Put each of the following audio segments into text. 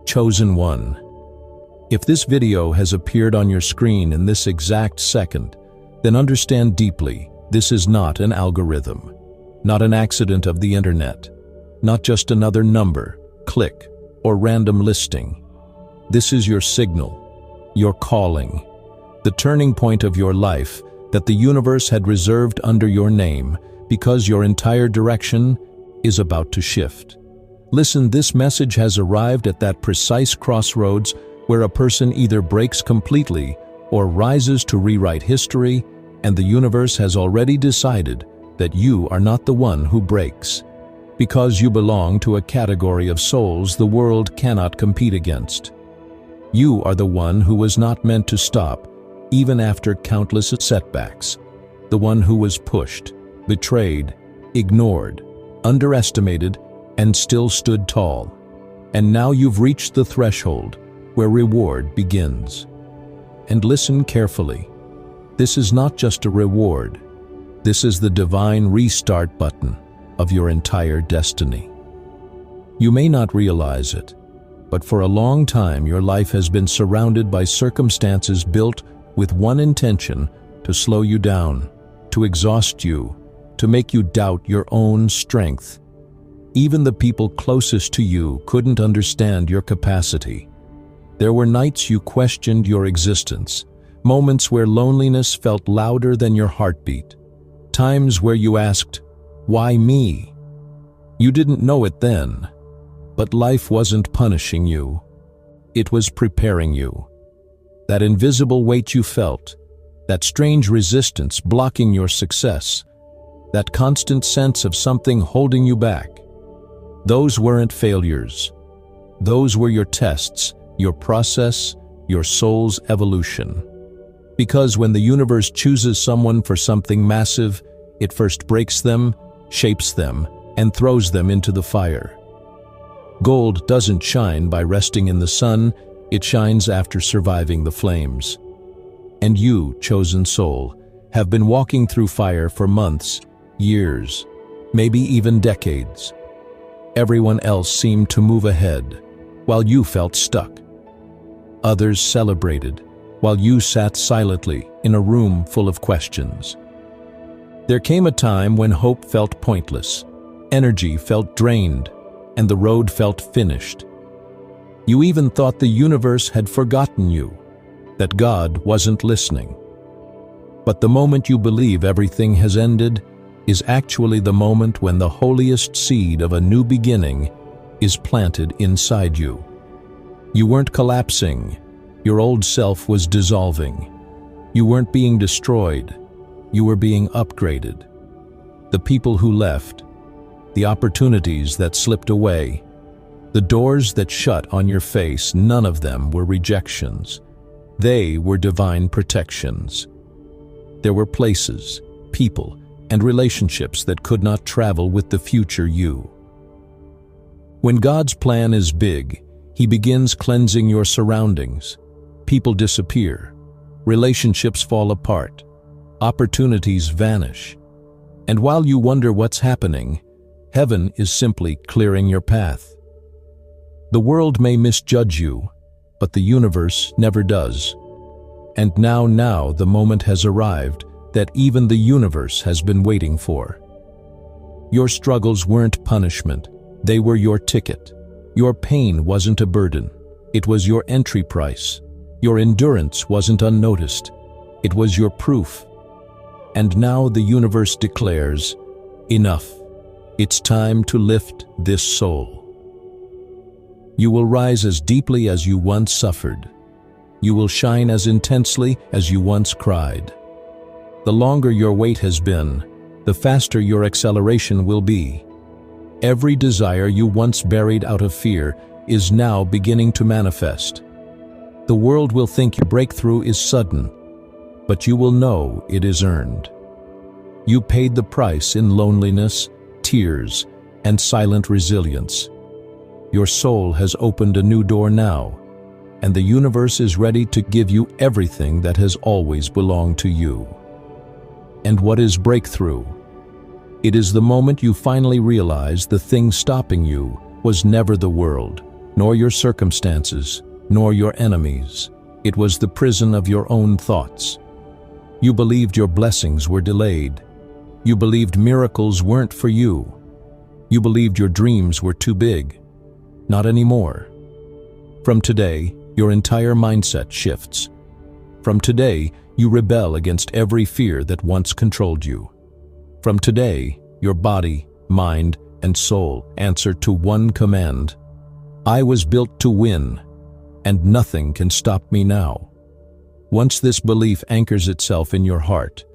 Chosen one. If this video has appeared on your screen in this exact second, then understand deeply, this is not an algorithm, not an accident of the internet, not just another number, click, or random listing. This is your signal, your calling, the turning point of your life that the universe had reserved under your name because your entire direction is about to shift. Listen, this message has arrived at that precise crossroads where a person either breaks completely or rises to rewrite history, and the universe has already decided that you are not the one who breaks, because you belong to a category of souls the world cannot compete against. You are the one who was not meant to stop, even after countless setbacks, the one who was pushed, betrayed, ignored, underestimated, and still stood tall. And now you've reached the threshold where reward begins. And listen carefully. This is not just a reward. This is the divine restart button of your entire destiny. You may not realize it, but for a long time your life has been surrounded by circumstances built with one intention: to slow you down, to exhaust you, to make you doubt your own strength. Even the people closest to you couldn't understand your capacity. There were nights you questioned your existence, moments where loneliness felt louder than your heartbeat, times where you asked, "Why me?" You didn't know it then, but life wasn't punishing you. It was preparing you. That invisible weight you felt, that strange resistance blocking your success, that constant sense of something holding you back, those weren't failures. Those were your tests, your process, your soul's evolution. Because when the universe chooses someone for something massive, it first breaks them, shapes them, and throws them into the fire. Gold doesn't shine by resting in the sun, it shines after surviving the flames. And you, chosen soul, have been walking through fire for months, years, maybe even decades. Everyone else seemed to move ahead, while you felt stuck. Others celebrated, while you sat silently in a room full of questions. There came a time when hope felt pointless, energy felt drained, and the road felt finished. You even thought the universe had forgotten you, that God wasn't listening. But the moment you believe everything has ended is actually the moment when the holiest seed of a new beginning is planted inside you. You weren't collapsing. Your old self was dissolving. You weren't being destroyed. You were being upgraded. The people who left, the opportunities that slipped away, the doors that shut on your face, none of them were rejections. They were divine protections. There were places, people, and relationships that could not travel with the future you. When God's plan is big, He begins cleansing your surroundings. People disappear, relationships fall apart, opportunities vanish. And while you wonder what's happening, heaven is simply clearing your path. The world may misjudge you, but the universe never does. And now the moment has arrived that even the universe has been waiting for. Your struggles weren't punishment, they were your ticket. Your pain wasn't a burden, it was your entry price. Your endurance wasn't unnoticed, it was your proof. And now the universe declares, enough. It's time to lift this soul. You will rise as deeply as you once suffered. You will shine as intensely as you once cried. The longer your wait has been, the faster your acceleration will be. Every desire you once buried out of fear is now beginning to manifest. The world will think your breakthrough is sudden, but you will know it is earned. You paid the price in loneliness, tears, and silent resilience. Your soul has opened a new door now, and the universe is ready to give you everything that has always belonged to you. And what is breakthrough? It is the moment you finally realize the thing stopping you was never the world, nor your circumstances, nor your enemies. It was the prison of your own thoughts. You believed your blessings were delayed. You believed miracles weren't for you. You believed your dreams were too big. Not anymore. From today, your entire mindset shifts. From today, you rebel against every fear that once controlled you. From today, your body, mind, and soul answer to one command. I was built to win, and nothing can stop me now. Once this belief anchors itself in your heart,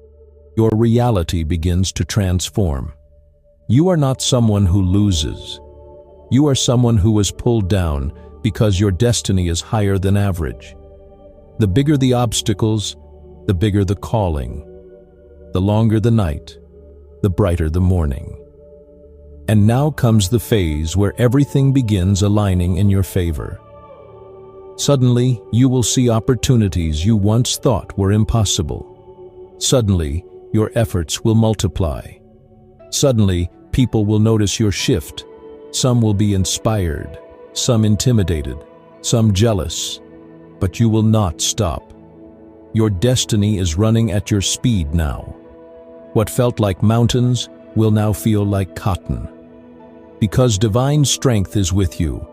your reality begins to transform. You are not someone who loses. You are someone who was pulled down because your destiny is higher than average. The bigger the obstacles, the bigger the calling. The longer the night, the brighter the morning. And now comes the phase where everything begins aligning in your favor. Suddenly, you will see opportunities you once thought were impossible. Suddenly, your efforts will multiply. Suddenly, people will notice your shift. Some will be inspired, some intimidated, some jealous. But you will not stop. Your destiny is running at your speed now. What felt like mountains will now feel like cotton. Because divine strength is with you,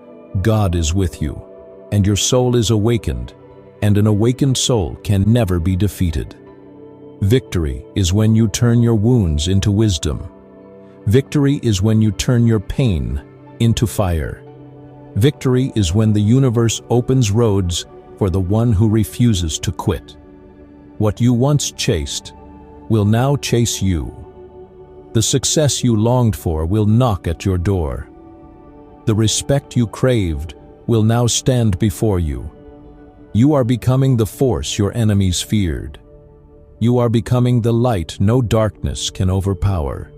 God is with you, and your soul is awakened, and an awakened soul can never be defeated. Victory is when you turn your wounds into wisdom. Victory is when you turn your pain into fire. Victory is when the universe opens roads for the one who refuses to quit. What you once chased will now chase you. The success you longed for will knock at your door. The respect you craved will now stand before you. You are becoming the force your enemies feared. You are becoming the light no darkness can overpower.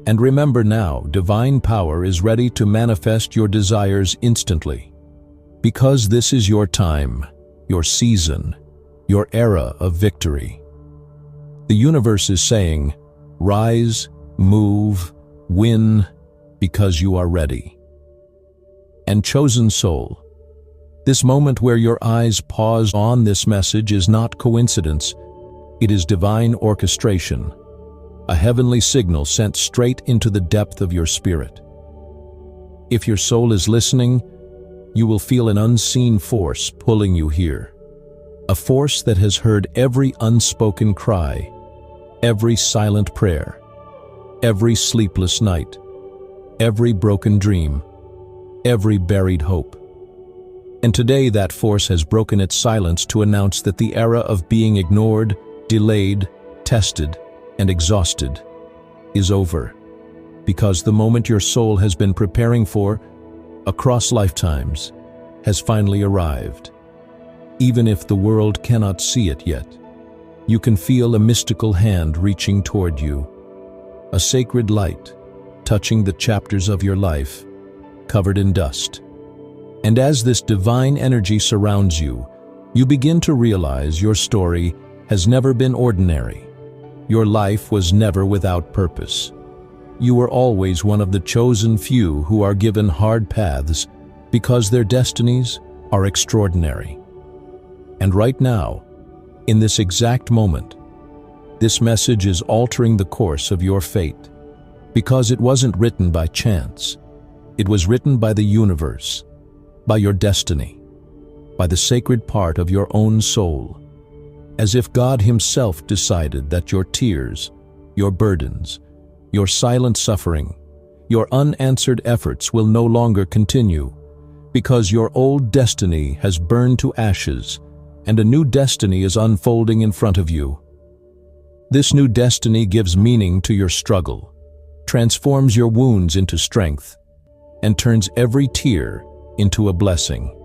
And remember now, divine power is ready to manifest your desires instantly. Because this is your time, your season, your era of victory. The universe is saying, rise, move, win, because you are ready. And chosen soul, this moment where your eyes pause on this message is not coincidence. It is divine orchestration, a heavenly signal sent straight into the depth of your spirit. If your soul is listening, you will feel an unseen force pulling you here. A force that has heard every unspoken cry, every silent prayer, every sleepless night, every broken dream, every buried hope. And today that force has broken its silence to announce that the era of being ignored, delayed, tested, and exhausted is over. Because the moment your soul has been preparing for, across lifetimes, has finally arrived. Even if the world cannot see it yet, you can feel a mystical hand reaching toward you, a sacred light touching the chapters of your life, covered in dust. And as this divine energy surrounds you, you begin to realize your story has never been ordinary. Your life was never without purpose. You were always one of the chosen few who are given hard paths because their destinies are extraordinary. And right now, in this exact moment, this message is altering the course of your fate, because it wasn't written by chance. It was written by the universe, by your destiny, by the sacred part of your own soul, as if God Himself decided that your tears, your burdens, your silent suffering, your unanswered efforts will no longer continue, because your old destiny has burned to ashes and a new destiny is unfolding in front of you. This new destiny gives meaning to your struggle, transforms your wounds into strength, and turns every tear into a blessing.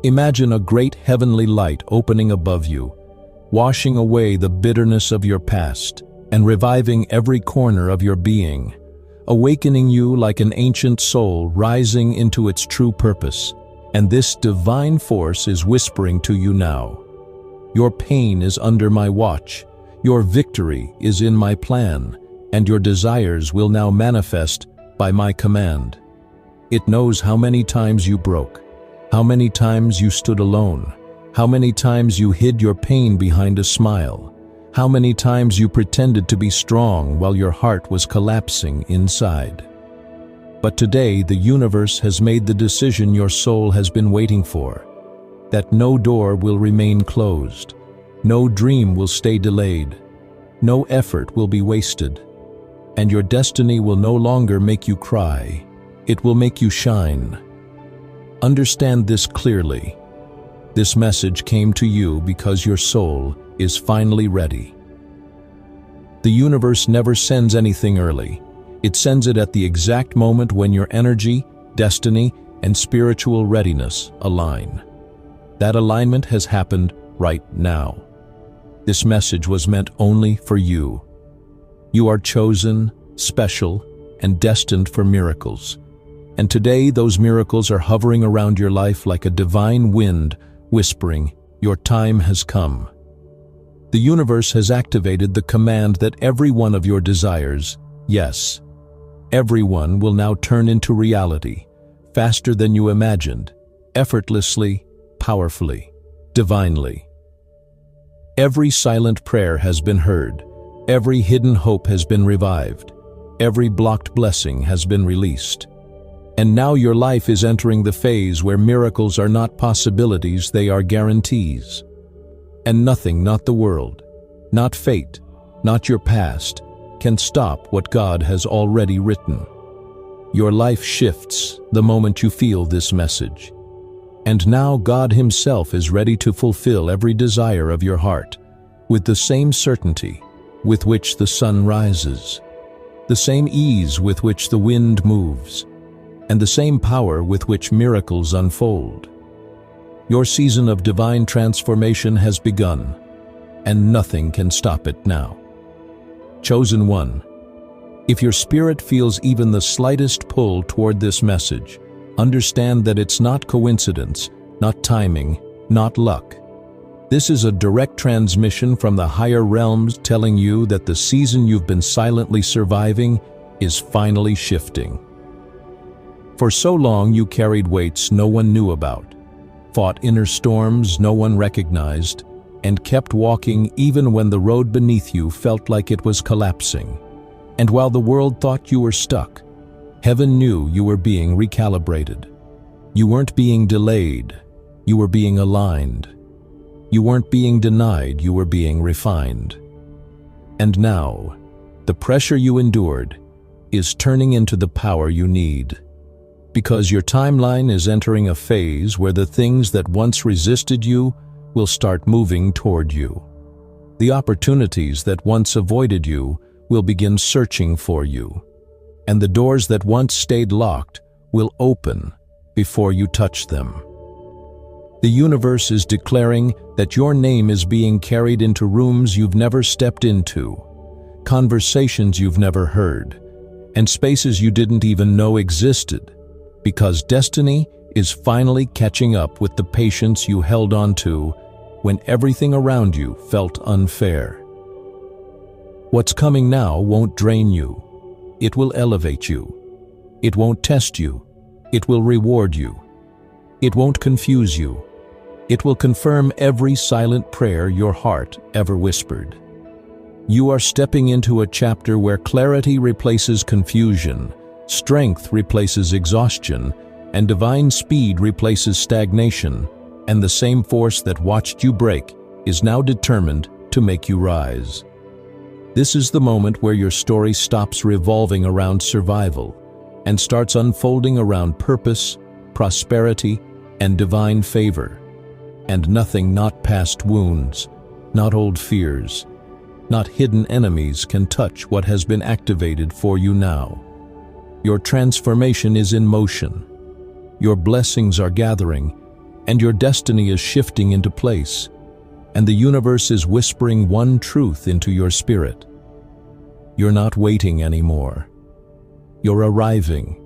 Imagine a great heavenly light opening above you, washing away the bitterness of your past and reviving every corner of your being, awakening you like an ancient soul rising into its true purpose. And this divine force is whispering to you now, your pain is under my watch, your victory is in my plan, and your desires will now manifest by my command. It knows how many times you broke, how many times you stood alone, how many times you hid your pain behind a smile, how many times you pretended to be strong while your heart was collapsing inside. But today the universe has made the decision your soul has been waiting for, that no door will remain closed, no dream will stay delayed, no effort will be wasted, and your destiny will no longer make you cry, it will make you shine. Understand this clearly. This message came to you because your soul is finally ready. The universe never sends anything early. It sends it at the exact moment when your energy, destiny, and spiritual readiness align. That alignment has happened right now. This message was meant only for you. You are chosen, special, and destined for miracles. And today those miracles are hovering around your life like a divine wind, whispering, "Your time has come." The universe has activated the command that every one of your desires, yes, every one, will now turn into reality, faster than you imagined, effortlessly, powerfully, divinely. Every silent prayer has been heard, every hidden hope has been revived, every blocked blessing has been released. And now your life is entering the phase where miracles are not possibilities, they are guarantees. And nothing, not the world, not fate, not your past, can stop what God has already written. Your life shifts the moment you feel this message. And now God Himself is ready to fulfill every desire of your heart, with the same certainty with which the sun rises, the same ease with which the wind moves, and the same power with which miracles unfold. Your season of divine transformation has begun, and nothing can stop it now. Chosen one, if your spirit feels even the slightest pull toward this message, understand that it's not coincidence, not timing, not luck. This is a direct transmission from the higher realms telling you that the season you've been silently surviving is finally shifting. For so long you carried weights no one knew about, fought inner storms no one recognized, and kept walking even when the road beneath you felt like it was collapsing. And while the world thought you were stuck, heaven knew you were being recalibrated. You weren't being delayed, you were being aligned. You weren't being denied, you were being refined. And now, the pressure you endured is turning into the power you need. Because your timeline is entering a phase where the things that once resisted you will start moving toward you. The opportunities that once avoided you will begin searching for you. And the doors that once stayed locked will open before you touch them. The universe is declaring that your name is being carried into rooms you've never stepped into, conversations you've never heard, and spaces you didn't even know existed. Because destiny is finally catching up with the patience you held on to when everything around you felt unfair. What's coming now won't drain you. It will elevate you. It won't test you. It will reward you. It won't confuse you. It will confirm every silent prayer your heart ever whispered. You are stepping into a chapter where clarity replaces confusion, strength replaces exhaustion, and divine speed replaces stagnation, and the same force that watched you break is now determined to make you rise. This is the moment where your story stops revolving around survival and starts unfolding around purpose, prosperity, and divine favor. And nothing, not past wounds, not old fears, not hidden enemies can touch what has been activated for you now. Your transformation is in motion. Your blessings are gathering, and your destiny is shifting into place. And the universe is whispering one truth into your spirit. You're not waiting anymore. You're arriving.